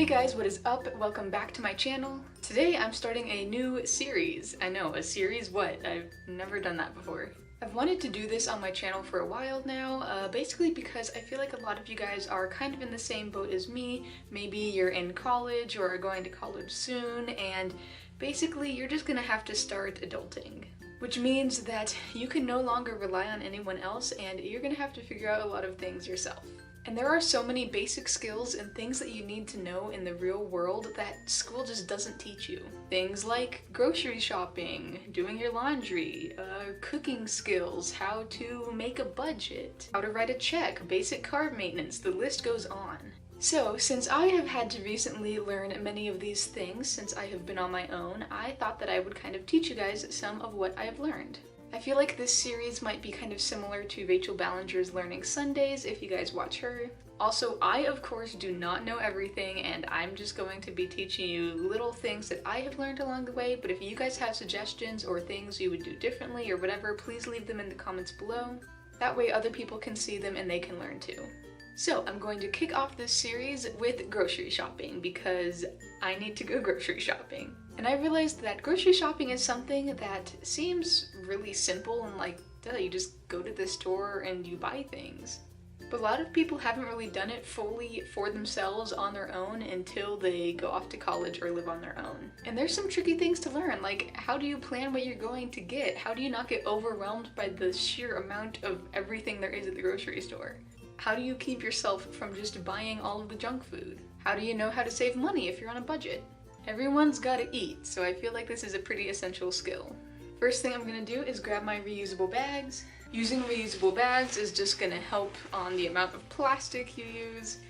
Hey guys, what is up? Welcome back to my channel. Today I'm starting a new series. I know, a series? What? I've never done that before. I've wanted to do this on my channel for a while now, basically because I feel like a lot of you guys are kind of in the same boat as me. Maybe you're in college or are going to college soon, and basically you're just gonna have to start adulting. Which means that you can no longer rely on anyone else and you're gonna have to figure out a lot of things yourself. And there are so many basic skills and things that you need to know in the real world that school just doesn't teach you. Things like grocery shopping, doing your laundry, cooking skills, how to make a budget, how to write a check, basic car maintenance, the list goes on. So, since I have had to recently learn many of these things since I have been on my own, I thought that I would kind of teach you guys some of what I have learned. I feel like this series might be kind of similar to Rachel Ballinger's Learning Sundays if you guys watch her. Also, I of course do not know everything and I'm just going to be teaching you little things that I have learned along the way, but if you guys have suggestions or things you would do differently or whatever, please leave them in the comments below. That way other people can see them and they can learn too. So I'm going to kick off this series with grocery shopping because I need to go grocery shopping. And I realized that grocery shopping is something that seems really simple and like, duh, you just go to the store and you buy things. But a lot of people haven't really done it fully for themselves on their own until they go off to college or live on their own. And there's some tricky things to learn, like how do you plan what you're going to get? How do you not get overwhelmed by the sheer amount of everything there is at the grocery store? How do you keep yourself from just buying all of the junk food? How do you know how to save money if you're on a budget? Everyone's gotta eat, so I feel like this is a pretty essential skill. First thing I'm gonna do is grab my reusable bags. Using reusable bags is just gonna help on the amount of plastic you use.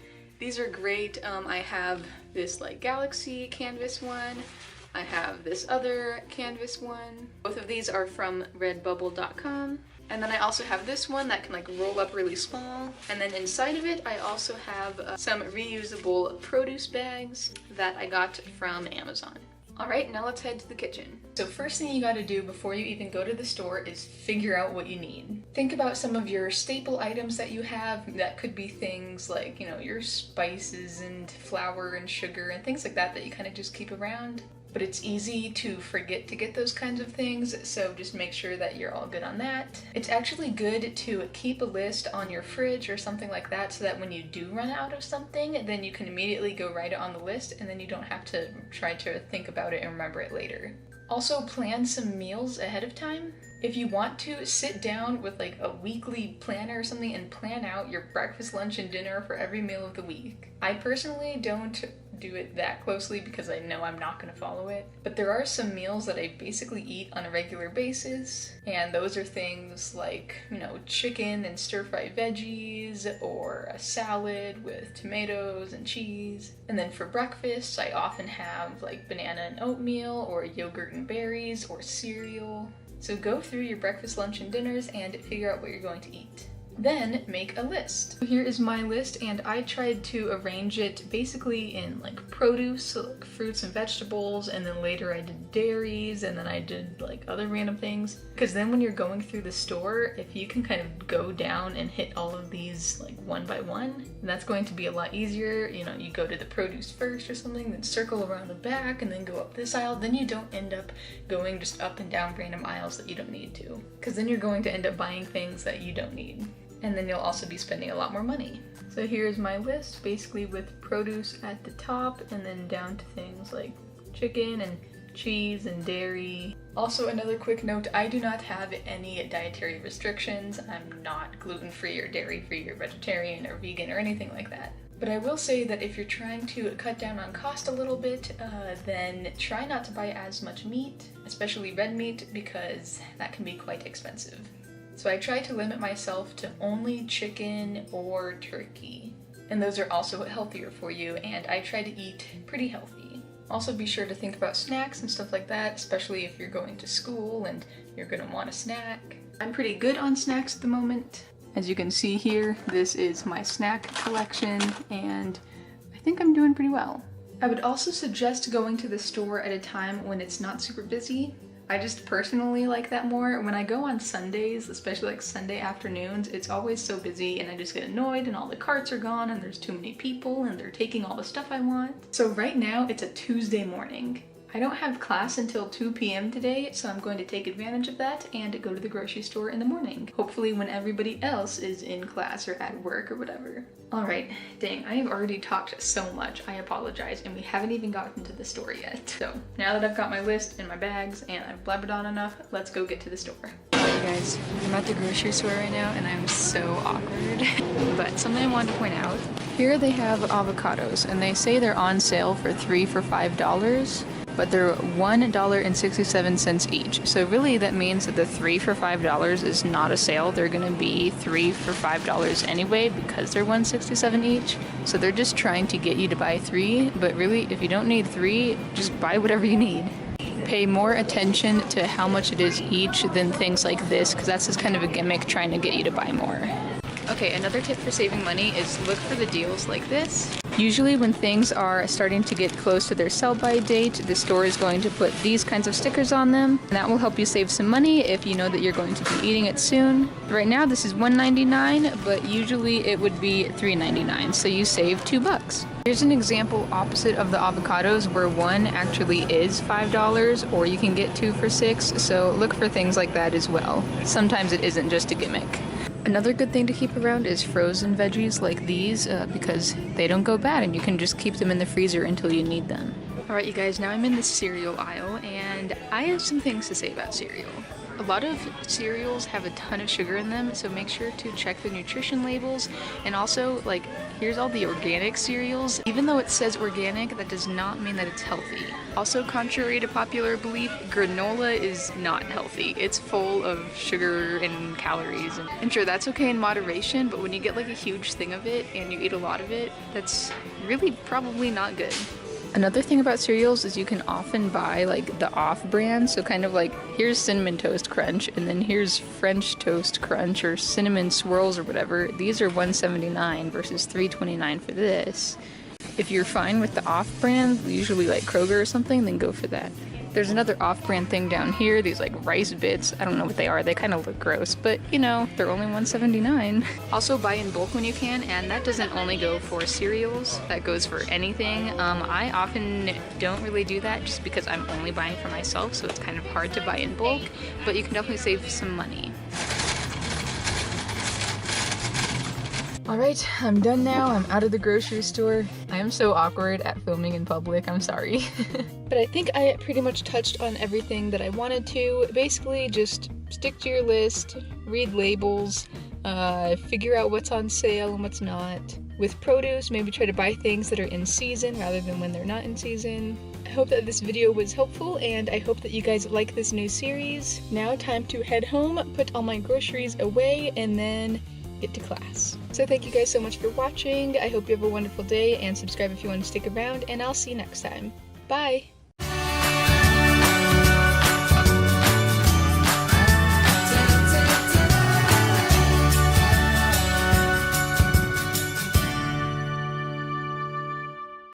These are great. I have this like Galaxy canvas one. I have this other canvas one. Both of these are from redbubble.com. And then I also have this one that can like roll up really small. And then inside of it, I also have some reusable produce bags that I got from Amazon. All right, now let's head to the kitchen. So first thing you gotta do before you even go to the store is figure out what you need. Think about some of your staple items that you have. That could be things like, your spices and flour and sugar and things like that that you kind of just keep around. But it's easy to forget to get those kinds of things, so just make sure that you're all good on that. It's actually good to keep a list on your fridge or something like that so that when you do run out of something, then you can immediately go write it on the list and then you don't have to try to think about it and remember it later. Also, plan some meals ahead of time. If you want to, sit down with like a weekly planner or something and plan out your breakfast, lunch, and dinner for every meal of the week. I personally don't do it that closely because I know I'm not going to follow it, but there are some meals that I basically eat on a regular basis, and those are things like, chicken and stir-fried veggies, or a salad with tomatoes and cheese. And then for breakfast, I often have like banana and oatmeal, or yogurt and berries, or cereal. So go through your breakfast, lunch, and dinners and figure out what you're going to eat. Then make a list. Here is my list, and I tried to arrange it basically in like produce, so like fruits and vegetables, and then later I did dairies, and then I did like other random things. Because then when you're going through the store, if you can kind of go down and hit all of these like one by one, that's going to be a lot easier. You go to the produce first or something, then circle around the back, and then go up this aisle. Then you don't end up going just up and down random aisles that you don't need to. Because then you're going to end up buying things that you don't need. And then you'll also be spending a lot more money. So here's my list, basically with produce at the top and then down to things like chicken and cheese and dairy. Also, another quick note, I do not have any dietary restrictions. I'm not gluten-free or dairy-free or vegetarian or vegan or anything like that. But I will say that if you're trying to cut down on cost a little bit, then try not to buy as much meat, especially red meat, because that can be quite expensive. So I try to limit myself to only chicken or turkey. And those are also healthier for you, and I try to eat pretty healthy. Also be sure to think about snacks and stuff like that, especially if you're going to school and you're gonna want a snack. I'm pretty good on snacks at the moment. As you can see here, this is my snack collection, and I think I'm doing pretty well. I would also suggest going to the store at a time when it's not super busy. I just personally like that more. When I go on Sundays, especially like Sunday afternoons, it's always so busy and I just get annoyed and all the carts are gone and there's too many people and they're taking all the stuff I want. So right now it's a Tuesday morning. I don't have class until 2 p.m. today, so I'm going to take advantage of that and go to the grocery store in the morning. Hopefully when everybody else is in class or at work or whatever. All right, dang, I have already talked so much. I apologize, and we haven't even gotten to the store yet. So now that I've got my list and my bags and I've blabbered on enough, let's go get to the store. Alright guys, I'm at the grocery store right now and I'm so awkward. But something I wanted to point out, here they have avocados and they say they're on sale for 3 for $5. But they're $1.67 each. So really that means that the 3 for $5 is not a sale. They're gonna be 3 for $5 anyway because they're $1.67 each. So they're just trying to get you to buy 3, but really if you don't need 3, just buy whatever you need. Pay more attention to how much it is each than things like this, because that's just kind of a gimmick trying to get you to buy more. Okay, another tip for saving money is look for the deals like this. Usually when things are starting to get close to their sell-by date, the store is going to put these kinds of stickers on them, and that will help you save some money if you know that you're going to be eating it soon. Right now this is $1.99, but usually it would be $3.99, so you save $2. Here's an example opposite of the avocados where one actually is $5, or you can get 2 for $6, so look for things like that as well. Sometimes it isn't just a gimmick. Another good thing to keep around is frozen veggies like these because they don't go bad and you can just keep them in the freezer until you need them. Alright you guys, now I'm in the cereal aisle and I have some things to say about cereal. A lot of cereals have a ton of sugar in them, so make sure to check the nutrition labels. And also, like, here's all the organic cereals. Even though it says organic, that does not mean that it's healthy. Also, contrary to popular belief, granola is not healthy. It's full of sugar and calories. And sure, that's okay in moderation, but when you get like a huge thing of it and you eat a lot of it, that's really probably not good. Another thing about cereals is you can often buy like the off-brand, so kind of like here's Cinnamon Toast Crunch and then here's French Toast Crunch or Cinnamon Swirls or whatever. These are $1.79 versus $3.29 for this. If you're fine with the off-brand, usually like Kroger or something, then go for that. There's another off-brand thing down here, these like rice bits. I don't know what they are, they kind of look gross, but you know, they're only $1.79. Also buy in bulk when you can, and that doesn't only go for cereals, that goes for anything. I often don't really do that just because I'm only buying for myself, so it's kind of hard to buy in bulk, but you can definitely save some money. Alright, I'm done now. I'm out of the grocery store. I am so awkward at filming in public, I'm sorry. But I think I pretty much touched on everything that I wanted to. Basically, just stick to your list, read labels, figure out what's on sale and what's not. With produce, maybe try to buy things that are in season rather than when they're not in season. I hope that this video was helpful, and I hope that you guys like this new series. Now time to head home, put all my groceries away, and then get to class. So thank you guys so much for watching. I hope you have a wonderful day, and subscribe if you want to stick around, and I'll see you next time. Bye!